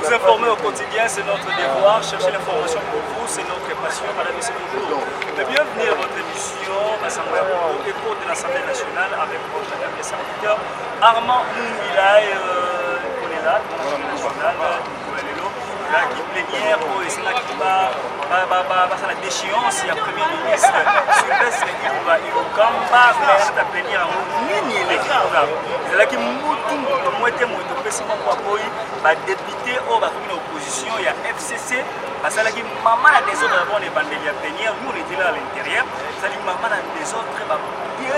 Vous informer au quotidien, c'est notre devoir. Chercher l'information pour vous, c'est notre passion. Madame, c'est bonjour. Bienvenue à votre émission Assemblée au écho de l'Assemblée nationale avec votre ami serviteur Armand Mungilai. On est là, dans l'Assemblée nationale, qui plénière pour essayer la déchéance. Il y a Premier ministre Sylvestre Ilukamba, la plénière nini qui député au opposition, il y a FCC, parce que maman a des autres avant les bandeliers à plénière, nous on était là à l'intérieur, ça dit maman a des autres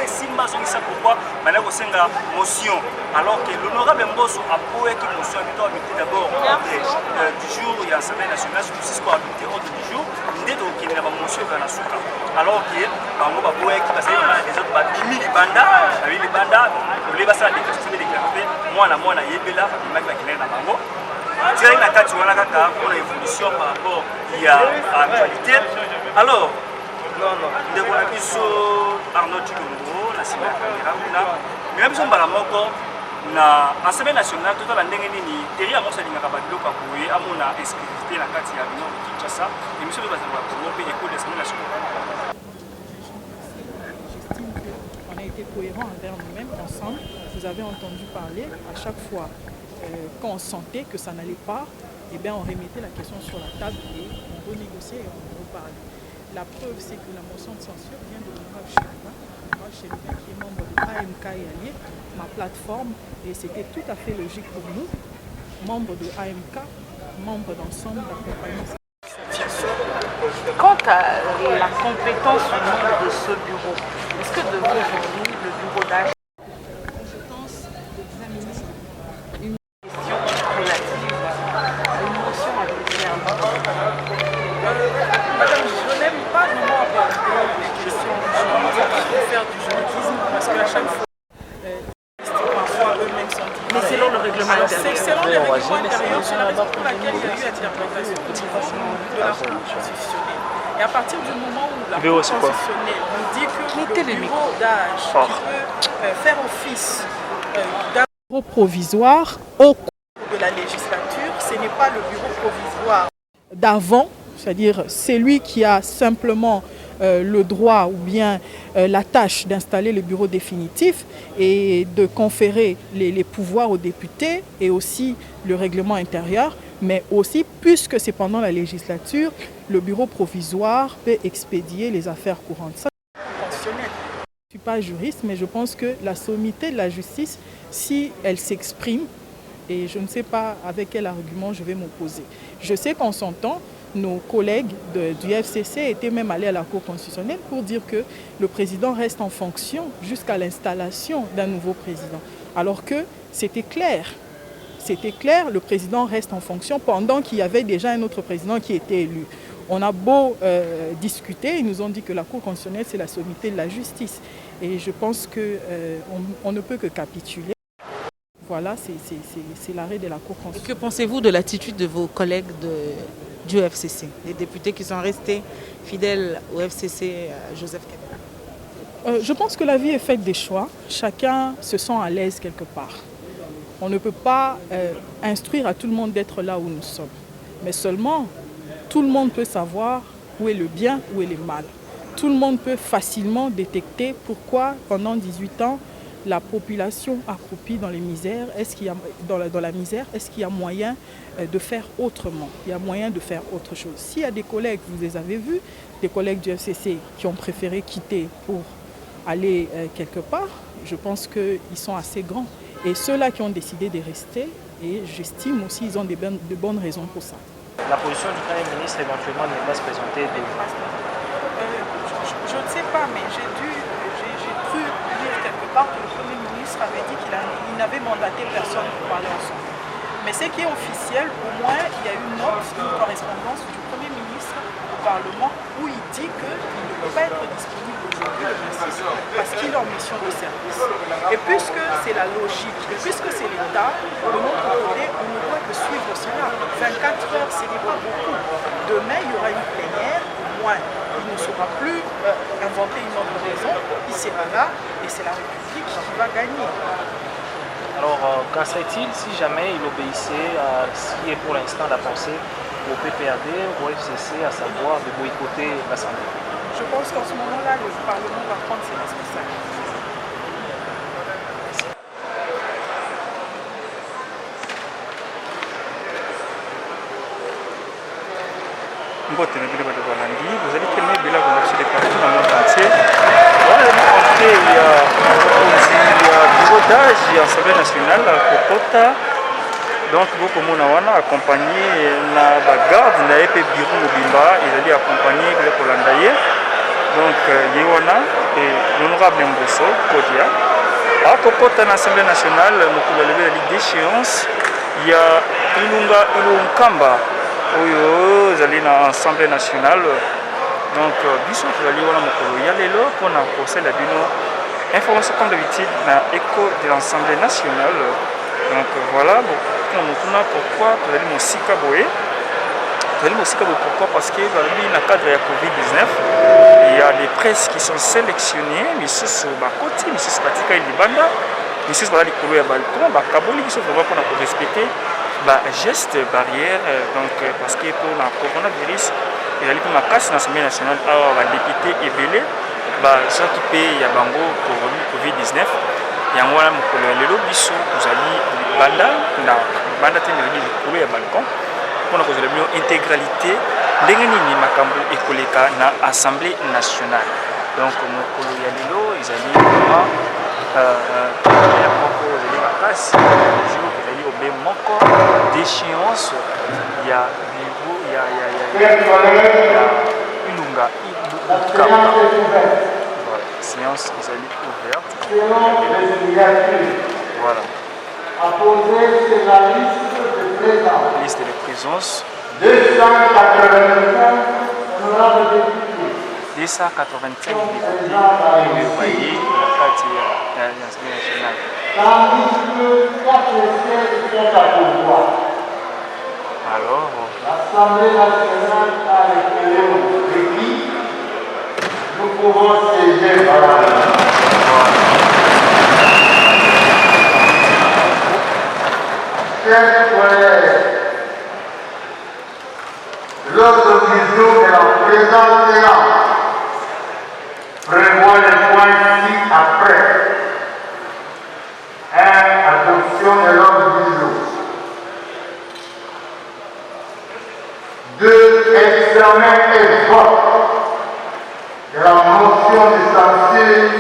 c'est pourquoi maintenant on a une motion, alors que l'honorable Mbosso a posé une motion d'abord du jour, il y a l'Assemblée nationale, c'est quoi ordre du jour, il y a une motion dans la souka, alors que on va posé parce qu'il y a des autres les bandas, on les va ça moi na yebela il m'a qui na bango direct na kati wana kaka pour l'évolution par rapport à l'actualité. Alors de la biso Arnaud Chilombo na sima caméra na biso mbala moko na Assemblée nationale tout la ndenge nini derrière moi ça lingaka ba biloko akoye amona inscription na kati ya Nord Kinshasa émission de bazanga pour pe école de l'Assemblée nationale. On a été cohérent envers nous-mêmes ensemble. Vous avez entendu parler à chaque fois quand on sentait que ça n'allait pas, eh bien on remettait la question sur la table et on renégociait et on reparlait. La preuve, c'est que la motion de censure vient de l'honorable Chérubin qui est membre de AMK et Allié, ma plateforme, et c'était tout à fait logique pour nous, membres de AMK, membres d'ensemble d'accompagnement. Quant à la compétence au nombre de ce bureau, est-ce que de vous aujourd'hui, le bureau d'âge c'est la raison pour laquelle il y a eu interprétation de la Cour constitutionnelle. Et à partir du moment où la Cour constitutionnelle nous dit que le bureau d'âge peut faire office d'un bureau provisoire au cours de la législature, ce n'est pas le bureau provisoire d'avant, c'est-à-dire celui qui a simplement le droit ou bien la tâche d'installer le bureau définitif et de conférer les pouvoirs aux députés et aussi le règlement intérieur, mais aussi, puisque c'est pendant la législature, le bureau provisoire peut expédier les affaires courantes. Ça, je ne suis pas juriste, mais je pense que la sommité de la justice, si elle s'exprime, et je ne sais pas avec quel argument je vais m'opposer. Je sais qu'en son temps, nos collègues du FCC étaient même allés à la Cour constitutionnelle pour dire que le président reste en fonction jusqu'à l'installation d'un nouveau président. Alors que c'était clair. C'était clair, le président reste en fonction pendant qu'il y avait déjà un autre président qui était élu. On a beau discuter, ils nous ont dit que la Cour constitutionnelle, c'est la sommité de la justice. Et je pense qu'on ne peut que capituler. Voilà, c'est l'arrêt de la Cour constitutionnelle. Et que pensez-vous de l'attitude de vos collègues du FCC, les députés qui sont restés fidèles au FCC, Joseph Kabila? Je pense que la vie est faite des choix. Chacun se sent à l'aise quelque part. On ne peut pas instruire à tout le monde d'être là où nous sommes. Mais seulement, tout le monde peut savoir où est le bien, où est le mal. Tout le monde peut facilement détecter pourquoi, pendant 18 ans, la population accroupie dans les misères, dans la misère, est-ce qu'il y a moyen de faire autrement? Il y a moyen de faire autre chose. S'il y a des collègues, vous les avez vus, des collègues du FCC qui ont préféré quitter pour aller quelque part, je pense qu'ils sont assez grands. Et ceux-là qui ont décidé de rester, et j'estime aussi qu'ils ont de bonnes raisons pour ça. La position du Premier ministre éventuellement ne va se présenter dès je ne sais pas, mais j'ai cru lire quelque part que le Premier ministre avait dit qu'il n'avait mandaté personne pour parler ensemble. Mais ce qui est officiel, au moins, il y a une note, une correspondance du Premier ministre au Parlement où il dit qu'il ne peut pas être disponible aujourd'hui le 26 parce qu'il est en mission de service. Et puisque c'est la logique, et puisque c'est l'État, de notre côté, on ne doit que suivre cela. 24 heures, ce n'est pas beaucoup. Demain, il y aura une plénière, au moins. Il ne saura plus inventer une autre raison, il sera là et c'est la République qui va gagner. Alors, qu'en serait-il si jamais il obéissait à ce qui est pour l'instant la pensée au PPAD, au FCC, à savoir de boycotter l'Assemblée? Je pense qu'en ce moment-là, le Parlement va prendre ses responsabilités. Mbote na bile bato balandi bozali tellement ebele akonda biso de partout dans le monde entier wana entrée ya bureau d'âge ya assemblée nationale kokota donc bokomona wana accompagné na bagarde na ye mpe bureau mobimba ezali accompagné bile kolanda ye donc ye wana l'honorable Mbosso Kodia akokota na assemblée nationale mokolo alebi ezali déchéance ya Ilunga Ilunkamba oyo ezali na assemblée nationale donc biso tozali wana mokolo ya lelo mpona kosala bino information comme d'habitude na écho de l'assemblée nationale donc voilà mpona motuna pourquoi tozali mosika boye pourquoi parce que balobi na cadre ya covid-19 il y a des presses qui sont sélectionnées misusu bakoti misusu batikali libanda misusu baza likolo ya balcon bakaboli biso vraiment mpona korespecter geste barrière donc parce que pour le coronavirus il y a eu makasi na assemblée nationale awa badepute ebele soki mpe ya bango covid-19 yango wana mokolo ya lelo biso tozali banda te mezali likolo ya balcon mpona kozala bino intégralité ndenge nini makambo ekoleka na assemblée nationale donc mokolo ya lelo ezali vraiment ya moko ezali makasi jour ezali obe moko d'échéance ya niveau ya Ilunga Ilunkamba. Voilà, séance ezali ouverte. Voilà. Liste de présence. 285 députés voyez la partie de l'Assemblée nationale. Alors, l'Assemblée nationale a été requis. Nous pouvons siéger par la chers collègues, l'ordre du jour de la présente séance prévoit les points ci-après. 1. Adoption de l'ordre du jour. 2. Examen et vote de la motion de censure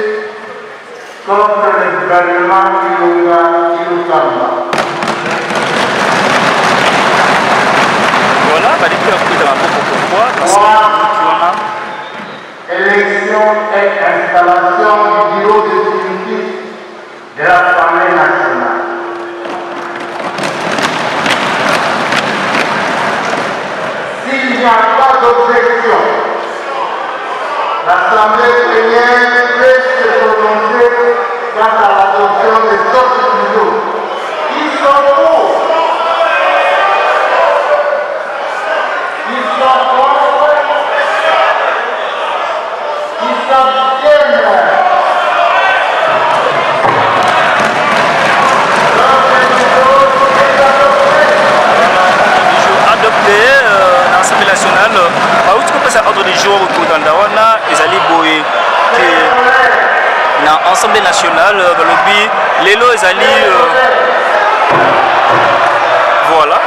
contre le gouvernement Ilunga Ilunkamba. Voilà, bah les cœurs de la pourquoi parce que élection et installation du bureau définitif de l'Assemblée nationale. S'il n'y a pas d'objection, l'Assemblée plénière peut se prononcer quant à l'adoption de sortes du jour. Ils sont pour. Ils sont contre. Ils s'abstiennent. Adopté dans l'Assemblée nationale, outre que ça ordre du jour au Dandawana, ils allaient boyer dans l'Assemblée nationale, balobi, l'élo ils allaient voilà.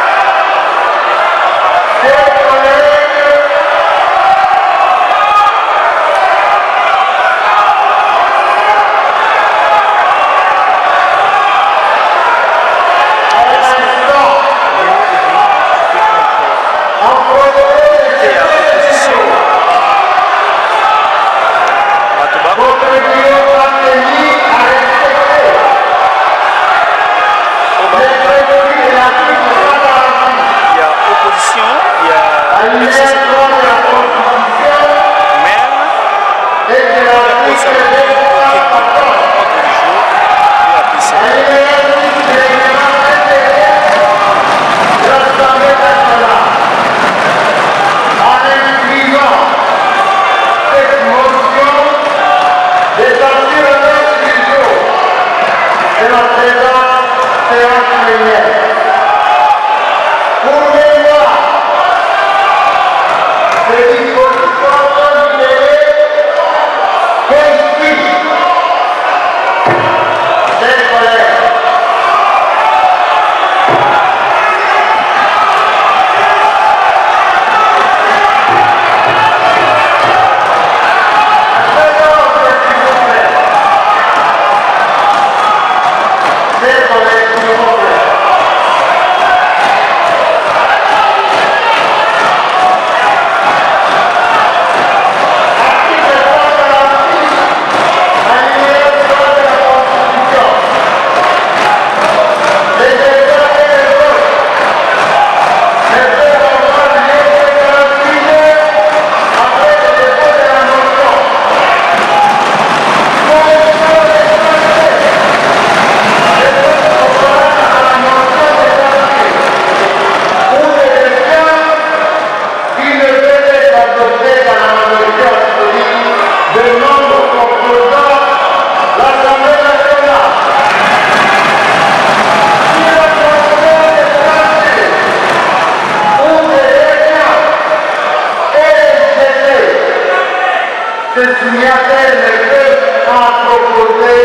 ce signataire ne peut en proposer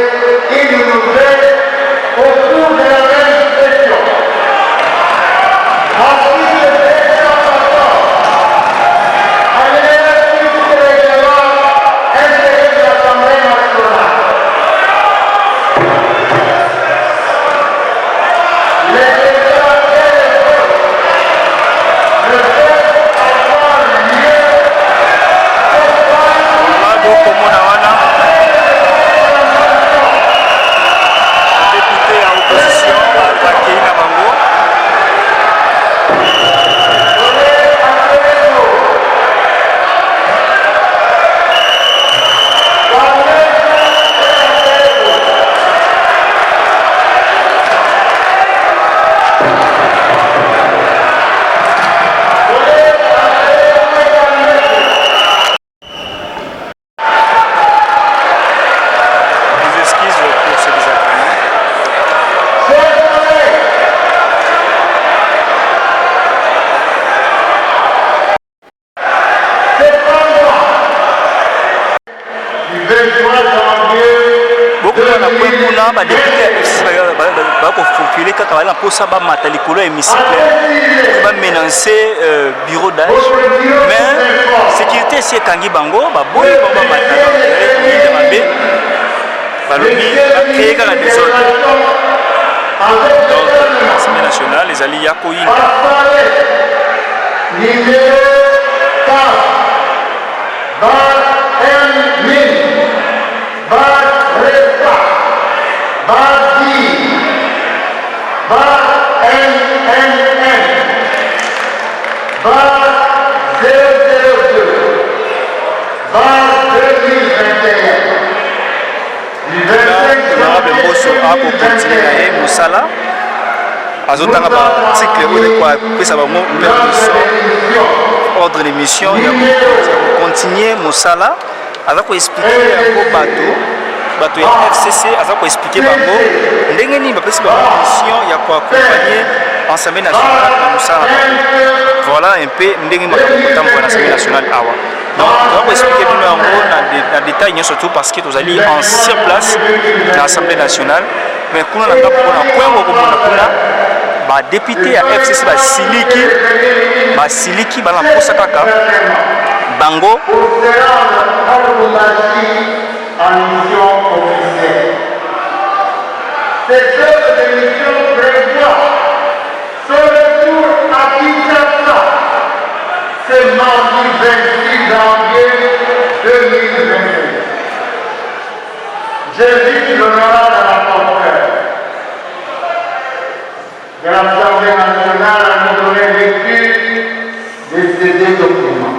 une nouvelle au cours de la même session. Ensuite, le président Pastor a l'exercice du règlement intérieur de l'Assemblée nationale. Les débats et les votes ne peuvent avoir lieu député à opposition à Keina Bango. badepute ya FCC bakofocule kaka bala mposa bamata likolo ya hémicycle bamenance bureau d'âge mais sécurité esi ekangi bango baboyi bango bamata koyinde mabe balobi bakreye kaka desordre donc l'Assemblée nationale ezali ya koyinda honorable Mbosso akokontinue na ye mosala azotanga baarticle oyo ekopesa bango permission ordre de mission ya kokontinue mosala aza koexplike yango bato ya FCC aza koexplike bango ndenge nini bapesi bango mission ya koakompagne Assemblée nationale na mosala voilà un peu ndenge makambo kotambola na Assemblée nationale awa donc on va expliquer bien en gros dans détail surtout parce que nous allons en sur place dans l'Assemblée nationale mais quand on a point ba député à FCC ba siliki ba la posa kaka bango cette œuvre de mission prévoit ce retour à Kinshasa ce mardi 26 janvier 2021. J'invite l'honorable rapporteur de l'Assemblée nationale à nous donner lecture de ces deux documents.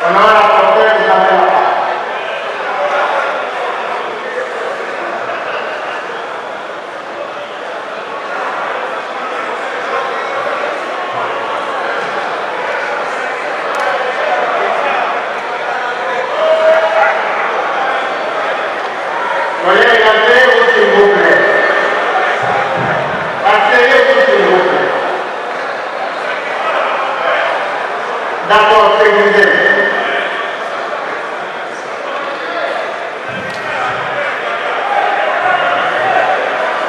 Honorable rapporteur, vous avez la parole. D'accord, c'est vous.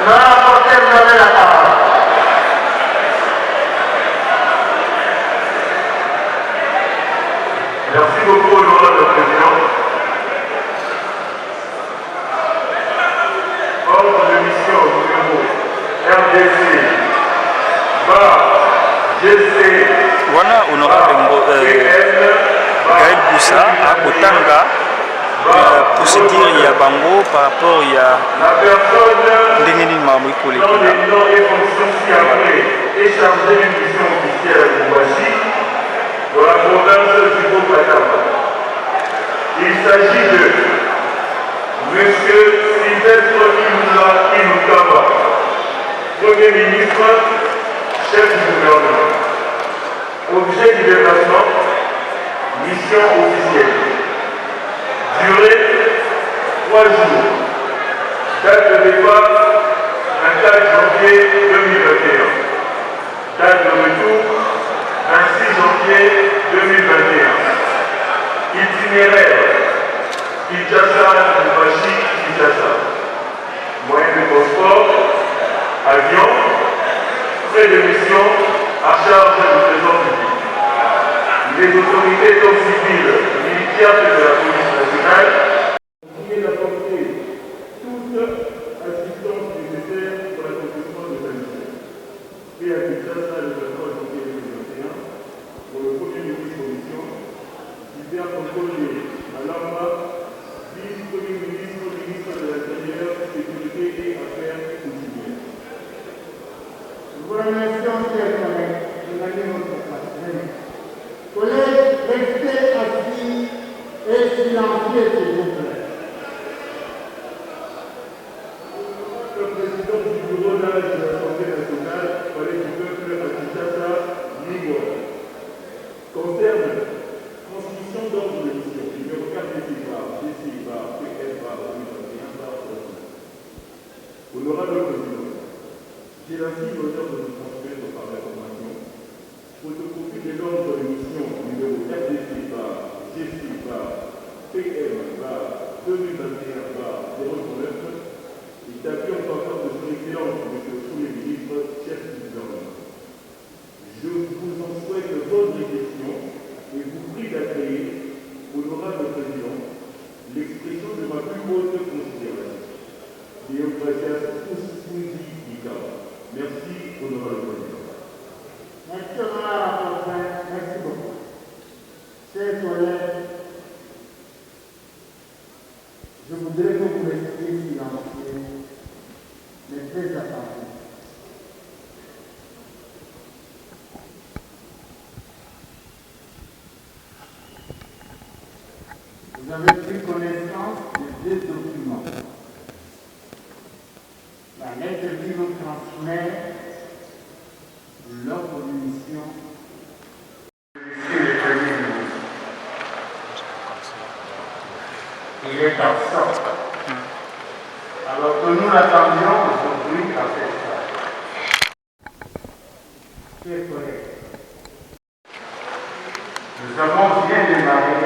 Le rapporteur, vous avez la parole. Merci beaucoup, honorable président. Ordre de mission numéro RDC, GC. Voilà, honorable Gaël Boussa a Kotanga procédure il y a Bango par rapport il y a Ndengeni Mamouikouli. Dans les noms et fonctions ci-après et chargé d'une mission officielle à Lubumbashi, dans la province du Haut-Katanga. Il s'agit de M. Sylvestre Inukaba, Premier ministre, chef du gouvernement. Objet du déplacement, mission officielle. Durée 3 jours. Date de départ 24 janvier 2021. Date de retour 26 janvier 2021. Itinéraire itinéraire. Kinshasa, Lubumbashi, Kinshasa. Moyen de transport, avion, frais de mission à charge du trésor public. Les autorités donc civiles, militaires de la police nationale, qui d'apporter toute assistance nécessaire pour l'accomplissement de sa mission. Et à Kinshasa, le 23 janvier 2021, pour le premier ministre de mission, Hubert Concolé Malamba, vice-premier ministre, ministre de l'Intérieur, Sécurité et Affaires coutumières. Nous vous remercions, chers collègues, de gagner votre place. Collègues, restez assis et silencieux, s'il vous plaît. Le président du bureau d'âge de l'Assemblée nationale, palais du peuple à Kinshasa, Lingua, concerne transmission d'ordre de mission, numéro 4 DCIBAR, PFBAR 2021, Honorable Président, j'ai ainsi l'honneur de vous transmettre par l'information photocopie de l'ordre de mission numéro 4 DCIBAR, PFBAR 2021-09, établi en faveur de son excellence, monsieur le Premier ministre, chef du gouvernement. Je vous en souhaite bonne réflexion et vous prie d'agréer, honorable président, l'expression de ma plus haute considération. Deogratias Ousfouzi Ika. Merci, honorable président. Merci, honorable rapporteur. Merci beaucoup. Chers collègues, je voudrais que vous restiez silencieux, mais très attentifs. Vous avez pris connaissance de deux documents. La lettre qui nous transmet l'ordre de mission. Monsieur le Premier ministre, il est absent. Alors que nous l'attendions aujourd'hui à cette heure. Chers collègues, nous avons bien démarré.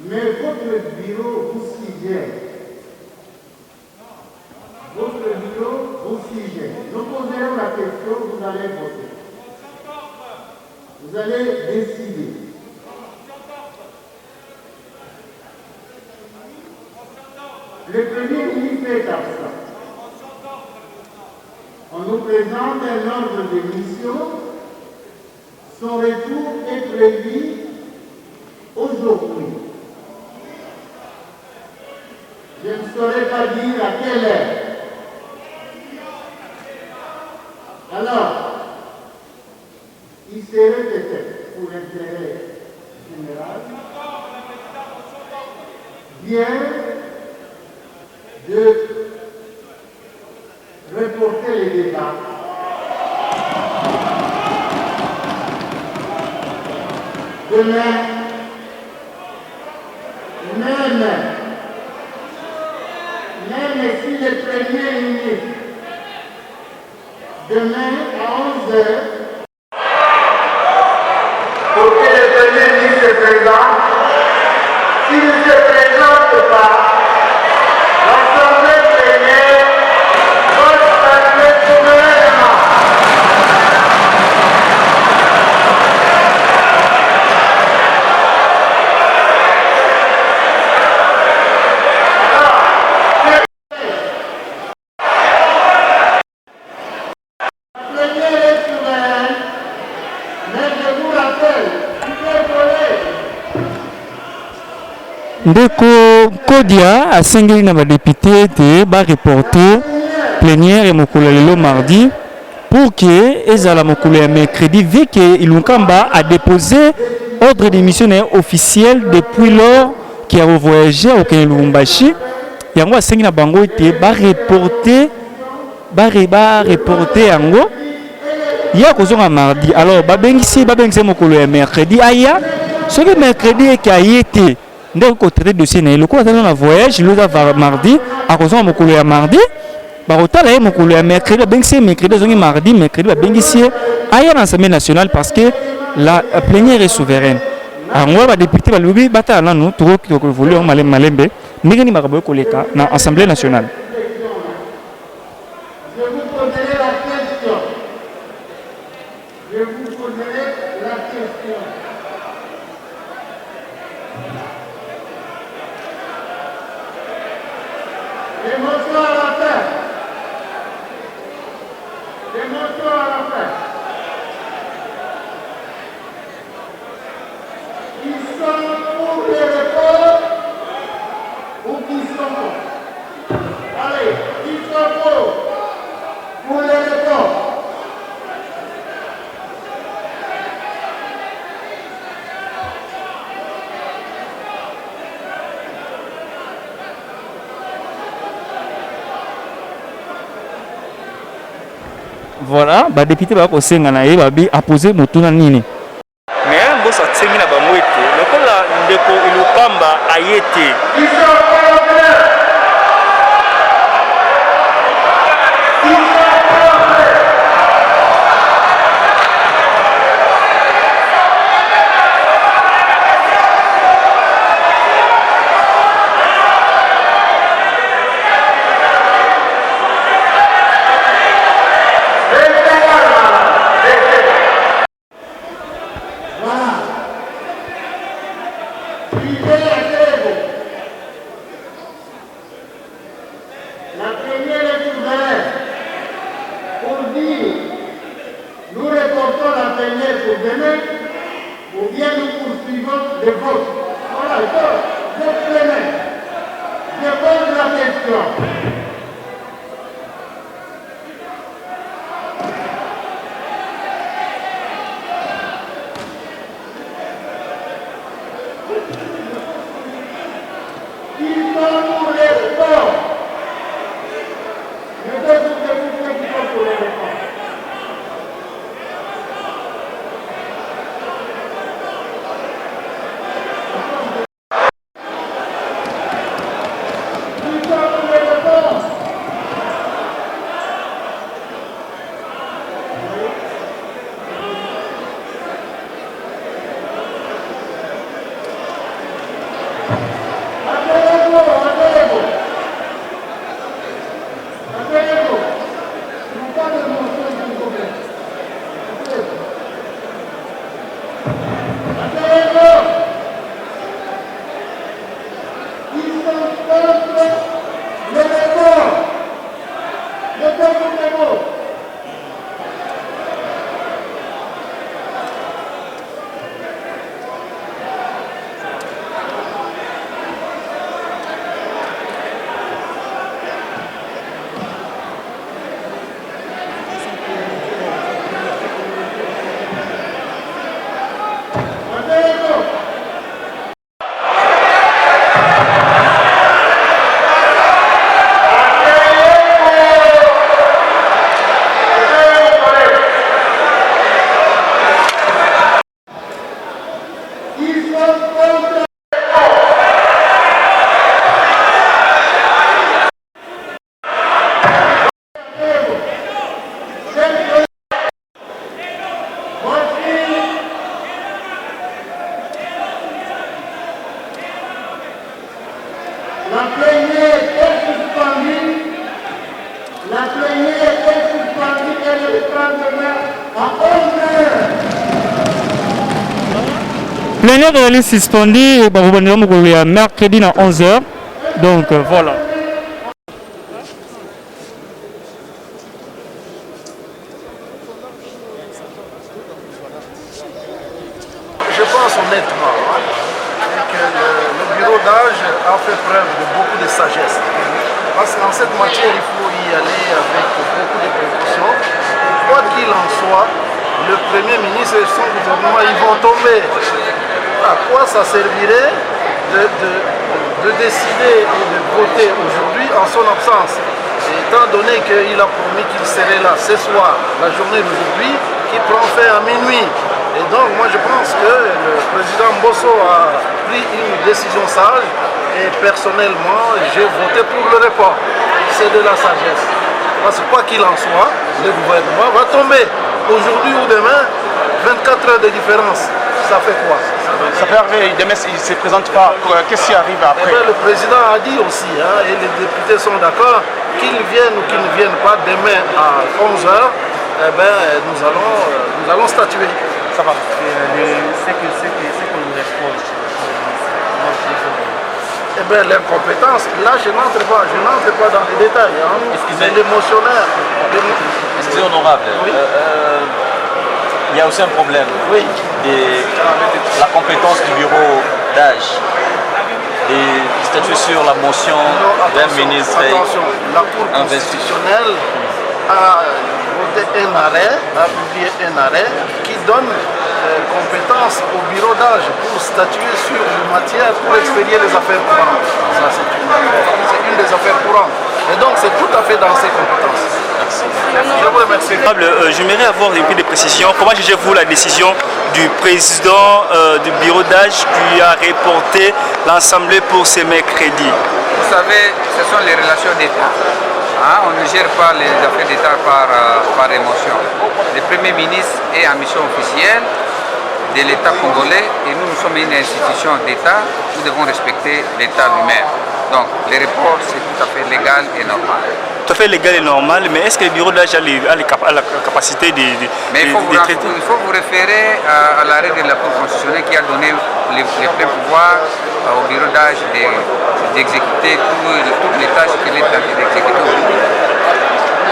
Mais votre bureau vous suggère. Votre bureau vous suggère. Nous poserons la question, vous allez voter. Vous allez décider. Le Premier ministre est absent. On nous présente un ordre de mission. Son retour est prévu aujourd'hui. Je ne saurais pas dire à quelle heure. Alors, il serait peut-être, pour l'intérêt général, bien de reporter les débats demain, même si le Premier ministre demain à 11h, pour que le Premier ministre se présente, s'il ne se présente pas, l'Assemblée plénière va se passer souverainement. Ndeko Kodia a singeli na député te ba reporter plénière et mokolo lelo mardi pour que ezala mokolo ya mercredi vu que Ilunkamba a déposé ordre d'émission officiel depuis lors qui a voyagé au Lubumbashi. Yango a singeli na bango te ba reporter yango ya kozonga mardi. Alors babengisi mokolo ya mercredi aya ce que mercredi et qui été ndeko côté dossier na le ko atana na voyage le va mardi a kozonga mokolo ya mardi ba otala ye mokolo ya mercredi bengisi mercredi zongi mardi mercredi ba bengisi aya dans l'Assemblée nationale parce que la plénière est souveraine. Alors, les députés vont lui battre là, nous, tout le monde voulait malembe, mais il m'a koleka dans l'Assemblée nationale. Je vous poserai la question. Je vous poserai la question. Démontrons à la fin. Démontrons à la fin. Qui sont pour les reports ou qui sont pour? Allez, qui sont pour les reports? Voilà, les députés vont poser Motuna Nini. Mais un boss a tenu la bamouette. Le col de Ilukamba a été. La première est ouverte pour dire nous reportons la plénière pour demain ou bien nous poursuivons le vote. Voilà, je pose la question. La plénière est suspendue. La plénière est suspendue et le lendemain à 11h. Plénière est suspendue mercredi à 11h. Donc voilà. Je pense honnêtement que le bureau d'âge a fait preuve de beaucoup de sagesse. Parce qu'en cette matière, il faut y aller avec beaucoup de précautions. Quoi qu'il en soit, le Premier ministre et son gouvernement, ils vont tomber. À quoi ça servirait de décider et de voter aujourd'hui en son absence? Et étant donné qu'il a promis qu'il serait là ce soir, la journée d'aujourd'hui, qui prend fin à minuit. Et donc moi je pense que le président Mbosso a pris une décision sage et personnellement j'ai voté pour le report. C'est de la sagesse. Parce que quoi qu'il en soit, le gouvernement va tomber. aujourd'hui ou demain, 24 heures de différence, ça fait quoi? Ça peut arriver, demain il ne se présente pas. Qu'est-ce qui arrive après? Le président a dit aussi, hein, et les députés sont d'accord, qu'ils viennent ou qu'ils ne viennent pas demain à 11h, nous allons statuer. Ça va. C'est qu'on nous expose. L'incompétence, là je n'entre pas dans les détails. Hein. C'est l'émotionnaire. Excusez honorable. Oui. Il y a aussi un problème. Oui. La compétence du bureau d'âge. Et statuer sur la motion d'un ministre. Attention, la Cour constitutionnelle a publié un arrêt qui donne compétence au bureau d'âge pour statuer sur une matière pour expédier les affaires courantes. Ça, c'est une des affaires courantes. Et donc, c'est tout à fait dans ses compétences. Je vous remercie. J'aimerais avoir un peu de précision. Comment jugez-vous la décision du président du bureau d'âge qui a reporté l'Assemblée pour ce mercredi? Vous savez, ce sont les relations d'État. Hein, on ne gère pas les affaires d'État par émotion. Le Premier ministre est en mission officielle de l'État congolais et nous sommes une institution d'État, nous devons respecter l'État lui-même. Donc les reports, c'est tout à fait légal et normal. Tout à fait légal et normal, mais est-ce que le bureau d'âge a la capacité de traiter? Il faut vous référer à l'arrêt de la Cour constitutionnelle qui a donné les pleins pouvoirs au bureau d'âge d'exécuter toutes les tâches qu'il est en train d'exécuter aujourd'hui.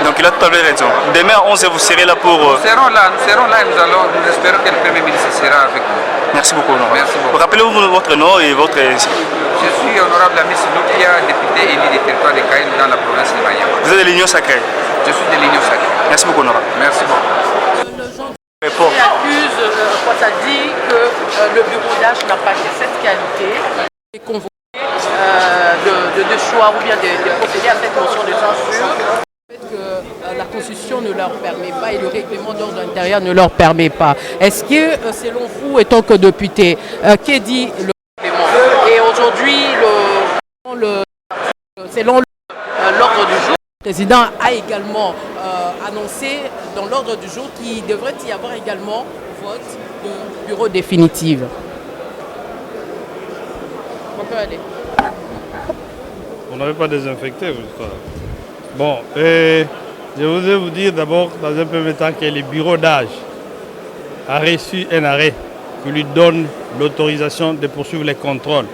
Donc il a tout à fait raison. Demain à 11h, vous serez là pour... Nous serons là et nous espérons que le Premier ministre sera avec nous. Merci beaucoup, honorable. Merci beaucoup. Rappelez-vous votre nom et votre... Je suis honorable Ami Silopia, député élu des territoires de Kaïl dans la province de Mayama. Vous êtes de l'Union sacrée? Je suis de l'Union sacrée. Merci beaucoup, honorable. Merci beaucoup. Qui accuse dit que le bureau d'âge n'a pas cette qualité de convoquer de choix ou bien de procéder à cette motion de censure. Que la Constitution ne leur permet pas et le règlement d'ordre intérieur ne leur permet pas. Est-ce que, selon vous, étant que député, qu'est dit le règlement? Et aujourd'hui, selon l'ordre du jour, le président a également annoncé dans l'ordre du jour qu'il devrait y avoir également vote de bureau définitif. On peut aller. On n'avait pas désinfecté, vous savez. Bon, je voudrais vous dire d'abord, dans un premier temps, que le bureau d'âge a reçu un arrêt qui lui donne l'autorisation de poursuivre les contrôles.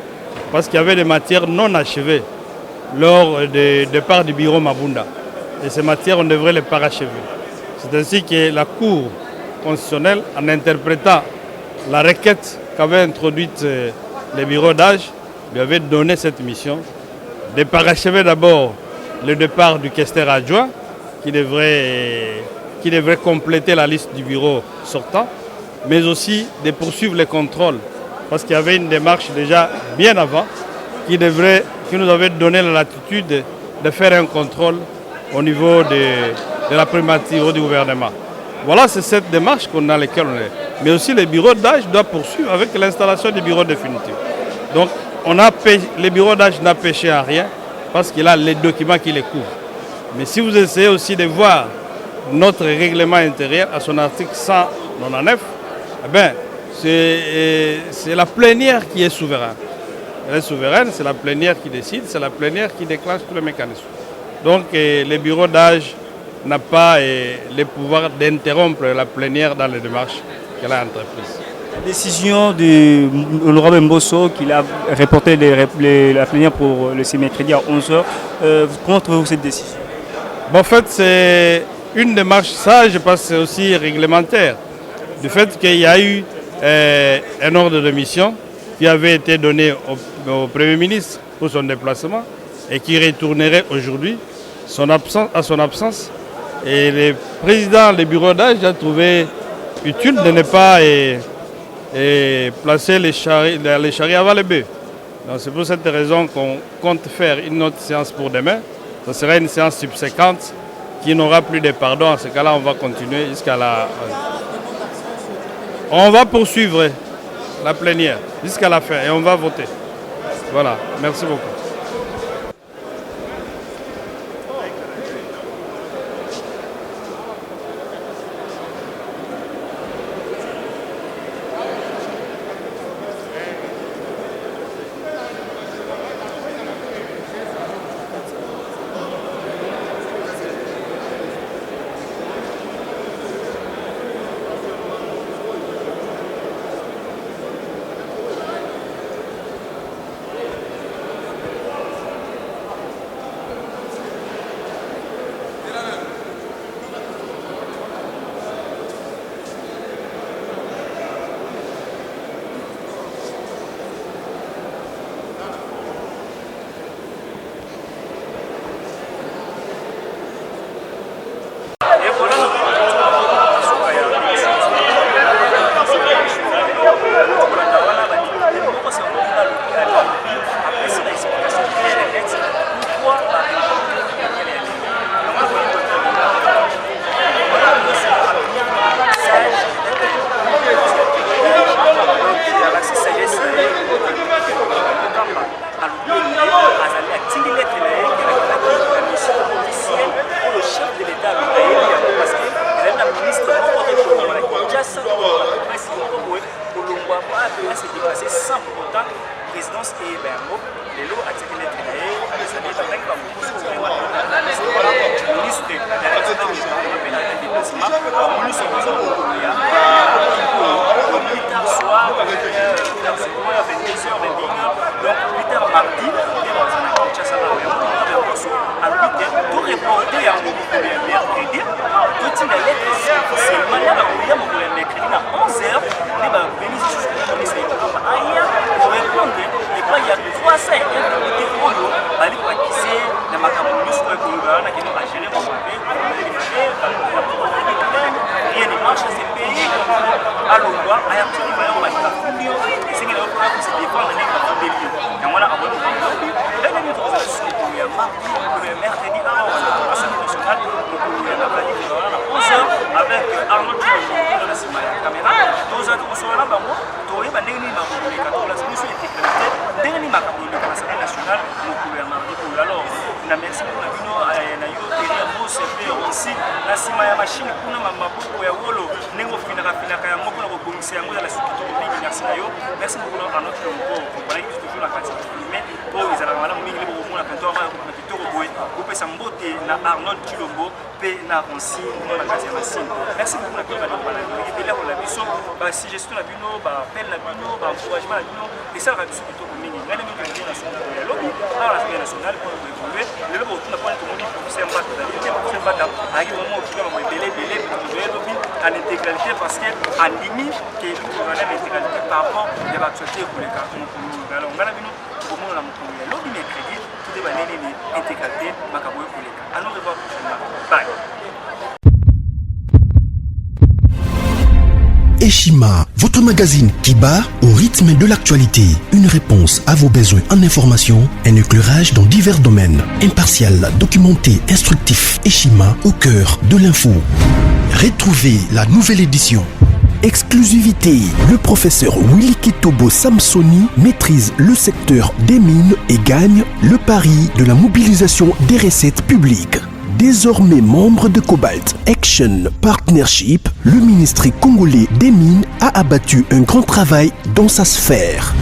Parce qu'il y avait des matières non achevées lors du départ du bureau Mabunda. Et ces matières, on devrait les parachever. C'est ainsi que la Cour constitutionnelle, en interprétant la requête qu'avait introduite le bureau d'âge, lui avait donné cette mission de parachever d'abord le départ du questeur adjoint qui devrait compléter la liste du bureau sortant, mais aussi de poursuivre les contrôles parce qu'il y avait une démarche déjà bien avant qui nous avait donné la latitude de faire un contrôle au niveau de la primature du gouvernement. Voilà, c'est cette démarche dans laquelle on est. Mais aussi le bureau d'âge doit poursuivre avec l'installation du bureau définitif. Donc le bureau d'âge n'a péché à rien parce qu'il a les documents qui les couvrent. Mais si vous essayez aussi de voir notre règlement intérieur à son article 199, c'est la plénière qui est souveraine. Elle est souveraine, c'est la plénière qui décide, c'est la plénière qui déclenche tous les mécanismes. Donc le bureau d'âge n'a pas le pouvoir d'interrompre la plénière dans les démarches qu'elle a entreprises. La décision de l'honorable Mbosso qu'il a reporté la plénière pour le mercredi à 11h, comment trouvez-vous cette décision? En fait, c'est une démarche, ça je pense c'est aussi réglementaire, du fait qu'il y a eu un ordre de mission qui avait été donné au Premier ministre pour son déplacement et qui retournerait aujourd'hui à son absence. Et le président du bureau d'âge a trouvé utile de ne pas placer les chariots avant les bœufs. C'est pour cette raison qu'on compte faire une autre séance pour demain. Ce sera une séance subséquente qui n'aura plus de pardon. En ce cas-là, on va continuer jusqu'à la... On va poursuivre la plénière jusqu'à la fin et on va voter. Voilà, merci beaucoup. nsima omoni sokoza kokoya plus tard soir comment ya 22h 21h donc plus tard mardi nde bazalaka kotyasa na yango nyonso alobi te toreporte yango mokolo ya mercredi totinda lettre officiellement nde bakoya mokolo ya mercredi na 11h nde babenisi susu komonisa ekokamba aya korépondre epai ya 300 ya député oyo bali bakise na makambo nyonso oyo ekoloba wana keno bagere mabe rien ne marche à ce pays alongwa aya kosokiba yango bakafulio esengeli okoya kose défendre ndenge bafundeli yango wana aboni lobi ndenge nini tokozala susu mokolo ya mardi mokolo ya mercredi awa assemblée nationale mokolo ya nakali kozala na 11h avec Arnaud Tchilombo na nsima ya caméra tozala tokosola na bango toyeba ndenge nini bakoleka tolasa biso intégralité ndenge nini makambo eleka na assemblée nationale mokolo ya mardi oyo alors na merci mpona bino na yo teria mose mpe aussi na nsima ya mashine kuna maboko ya wolo ndenge ofinakafinaka yango mpona kobongisa yango ezala soki kitoko mingi merci na yo merci beaucoup Arnaud Tchilombo obanaki biso toujours na kati filme oyo ezalaka malamu mingi nde bokomona kantor na kitoko boye kopesa mbote na Arnaud Tchilombo mpe na Francine na kati ya masine merci beaucoup na bino ebeleko na biso basuggestion na bino baapel na bino baencouragement na bino esalaka biso kitoko mingi ngai nde mino na songo ya lobi awa na assemblée nationale mpona koévolue lelo bokotuna mpona tomoni professeur mbata ezali te professeur mbata ayaki vraiment okiba bango ebele tozoye lobi en intégralité parce que andimi ke wana na intégralité par rapport ya baactualité ekoleka mokolo alors ngai na bino tokomona na mokolo ya lobi mercredi tote baneneni intégralité makambo ekoleka alors revoir prochainement bye. Eshima, votre magazine qui bat au rythme de l'actualité. Une réponse à vos besoins en information, un éclairage dans divers domaines. Impartial, documenté, instructif. Eshima au cœur de l'info. Retrouvez la nouvelle édition. Exclusivité, le professeur Willy Kitobo Samsoni maîtrise le secteur des mines et gagne le pari de la mobilisation des recettes publiques. Désormais membre de Cobalt Action Partnership, le ministère congolais des Mines a abattu un grand travail dans sa sphère.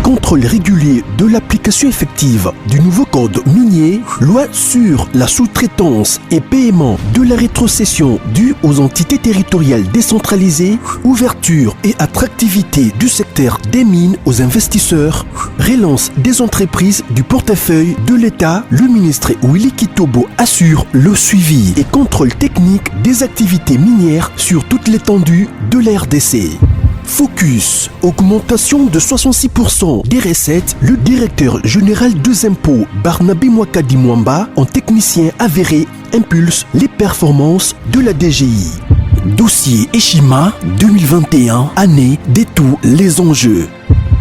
Contrôle régulier de l'application effective du nouveau code minier, loi sur la sous-traitance et paiement de la rétrocession due aux entités territoriales décentralisées, ouverture et attractivité du secteur des mines aux investisseurs, relance des entreprises du portefeuille de l'État, le ministre Willy Kitobo assure le suivi et contrôle technique des activités minières sur toute l'étendue de la RDC. Focus, augmentation de 66% des recettes, le directeur général des impôts Barnabé Mwakadi Mwamba, en technicien avéré, impulse les performances de la DGI. Dossier Eshima 2021, année de tous les enjeux.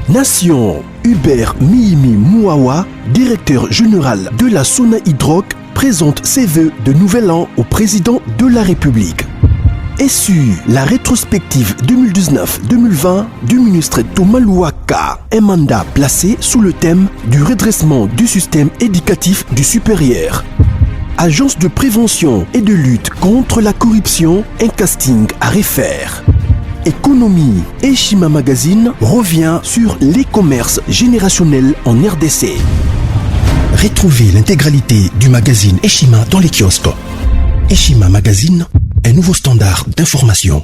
Nation, Hubert Mihimi Mouawa, directeur général de la Sona Hydroc, présente ses vœux de nouvel an au président de la République. Essu la rétrospective 2019-2020 du ministre Thomas Louaka, un mandat placé sous le thème du redressement du système éducatif du supérieur. Agence de prévention et de lutte contre la corruption, un casting à refaire. Économie, Eshima Magazine revient sur les commerces générationnels en RDC. Retrouvez l'intégralité du magazine Eshima dans les kiosques. Eshima Magazine, un nouveau standard d'information.